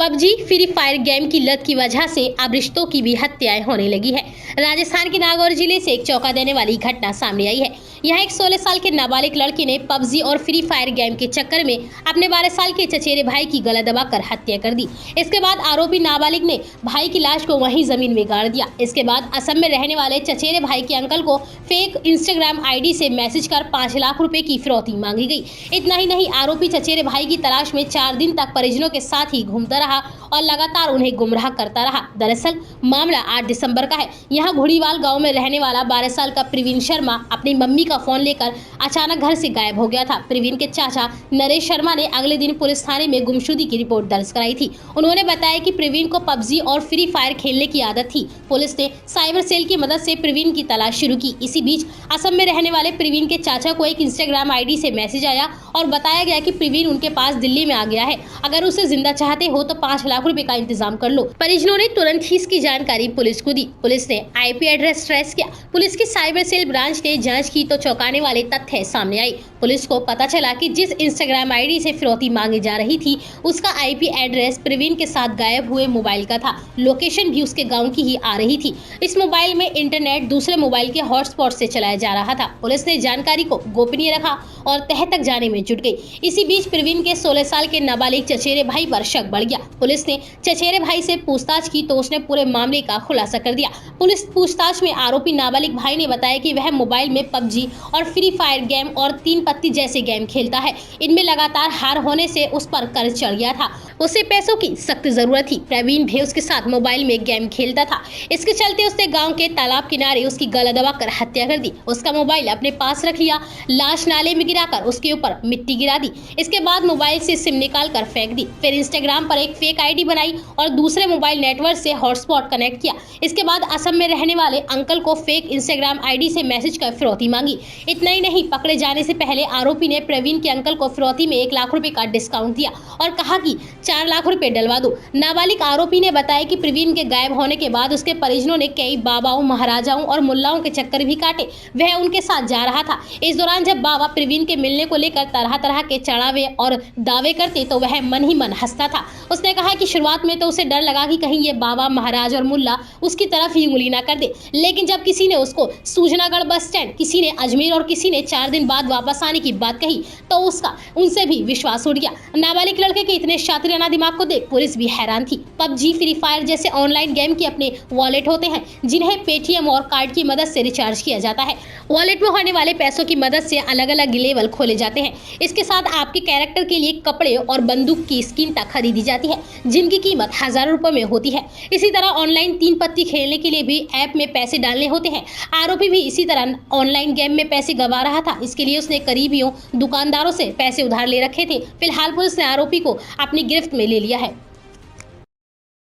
PUBG free fire game की लत की वजह से अब रिश्तों की भी हत्याएं होने लगी है। राजस्थान के नागौर जिले से एक चौंका देने वाली घटना सामने आई है। यहाँ एक 16 साल के नाबालिग लड़के ने पबजी और फ्री फायर गेम के चक्कर में अपने 12 साल के चचेरे भाई की गला दबाकर हत्या कर दी। इसके बाद आरोपी नाबालिग ने भाई की लाश को वहीं जमीन में गाड़ दिया। इसके बाद असम में रहने वाले चचेरे भाई के अंकल को फेक इंस्टाग्राम आईडी से मैसेज कर 5 लाख रुपए की फिरौती मांगी गई। इतना ही नहीं, आरोपी चचेरे भाई की तलाश में 4 दिन तक परिजनों के साथ ही घूमता रहा और लगातार उन्हें गुमराह करता रहा। दरअसल मामला 8 दिसंबर का है। यहाँ घुड़ीवाल गांव में रहने वाला 12 साल का प्रवीण शर्मा अपनी मम्मी का फोन लेकर अचानक घर से गायब हो गया था। प्रवीण के चाचा नरेश शर्मा ने अगले दिन पुलिस थाने में गुमशुदगी की रिपोर्ट दर्ज कराई थी। उन्होंने बताया कि प्रवीण को पबजी और फ्री फायर खेलने की आदत थी। पुलिस ने साइबर सेल की मदद से प्रवीण की तलाश शुरू की। इसी बीच असम में रहने वाले प्रवीण के चाचा को एक इंस्टाग्राम आईडी से मैसेज आया और बताया गया कि प्रवीण उनके पास दिल्ली में आ गया है। अगर उसे जिंदा चाहते हो तो 5 लाख रुपए का इंतजाम कर लो। परिजनों ने तुरंत ही इसकी जानकारी पुलिस को दी। पुलिस ने आईपी एड्रेस ट्रेस किया। पुलिस की साइबर सेल ब्रांच ने जांच की तो चौंकाने वाले तथ्य सामने आए। पुलिस को पता चला कि जिस इंस्टाग्राम आईडी से फिरौती मांगी जा रही थी उसका आईपी एड्रेस प्रवीण के साथ गायब हुए मोबाइल का था। लोकेशन भी उसके गाँव की ही आ रही थी। इस मोबाइल में इंटरनेट दूसरे मोबाइल के हॉटस्पॉट से चलाया जा रहा था। पुलिस ने जानकारी को गोपनीय रखा और तह तक जाने में जुट गई। इसी बीच प्रवीण के 16 साल के नाबालिग चचेरे भाई पर शक बढ़ गया। पुलिस ने चचेरे भाई से पूछताछ की तो उसने पूरे मामले का खुलासा कर दिया। पुलिस पूछताछ में आरोपी नाबालिग भाई ने बताया कि वह मोबाइल में पबजी और फ्री फायर गेम और 3 पत्ती जैसे गेम खेलता है। इनमें लगातार हार होने से उस पर कर्ज चढ़ गया था। उसे पैसों की सख्त जरूरत थी। प्रवीण भी उसके साथ मोबाइल में गेम खेलता था। इसके चलते उसने गाँव के तालाब किनारे उसकी गला दबाकर हत्या कर दी। उसका मोबाइल अपने पास रख लिया। लाश नाले में गिराकर उसके ऊपर मिट्टी गिरा दी। इसके बाद मोबाइल से सिम निकाल कर फेंक दी। फिर इंस्टाग्राम पर एक फेक आईडी बनाई और दूसरे मोबाइल नेटवर्क से हॉटस्पॉट कनेक्ट किया। इसके बाद असम में रहने वाले अंकल को फेक इंस्टाग्राम आईडी से मैसेज कर फिरौती मांगी। इतना ही नहीं, पकड़े जाने से पहले आरोपी ने प्रवीण के अंकल को फिरौती में 1 लाख रुपए का डिस्काउंट दिया और कहा कि 4 लाख रुपए डलवा दो। नाबालिग आरोपी ने बताया कि प्रवीण के गायब होने के बाद उसके परिजनों ने कई बाबाओं, महाराजाओं और मुल्लाओं के चक्कर भी काटे। वह उनके साथ जा रहा था। इस दौरान जब बाबा प्रवीण के मिलने को लेकर तरह तरह के चढ़ावे और दावे करते तो वह मन ही मन हंसता था। उसने कहा कि शुरुआत में तो उसे डर लगा कि कहीं ये बाबा, महाराज और मुल्ला उसकी तरफ ही उंगली ना कर दे, लेकिन जब किसी ने उसको सूजनागढ़ बस स्टैंड, किसी ने अजमेर और किसी ने 4 दिन बाद वापस आने की बात कही तो उसका उनसे भी विश्वास उठ गया। नाबालिग लड़के के इतने शातिराना दिमाग को देख पुलिस भी हैरान थी। पबजी, फ्री फायर जैसे ऑनलाइन गेम के अपने वॉलेट होते हैं जिन्हें पेटीएम और कार्ड की मदद से रिचार्ज किया जाता है। वॉलेट में होने वाले पैसों की मदद से अलग अलग लेवल खोले जाते हैं। इसके साथ आपके कैरेक्टर के लिए कपड़े और बंदूक की स्किन तक खरीदी जाती है जिनकी कीमत हजारों रुपए में होती है। इसी तरह ऑनलाइन 3 पत्ती खेलने के लिए भी ऐप में पैसे डालने होते हैं। आरोपी भी इसी तरह ऑनलाइन गेम में पैसे गंवा रहा था। इसके लिए उसने करीबियों, दुकानदारों से पैसे उधार ले रखे थे। फिलहाल पुलिस ने आरोपी को अपनी गिरफ्त में ले लिया है।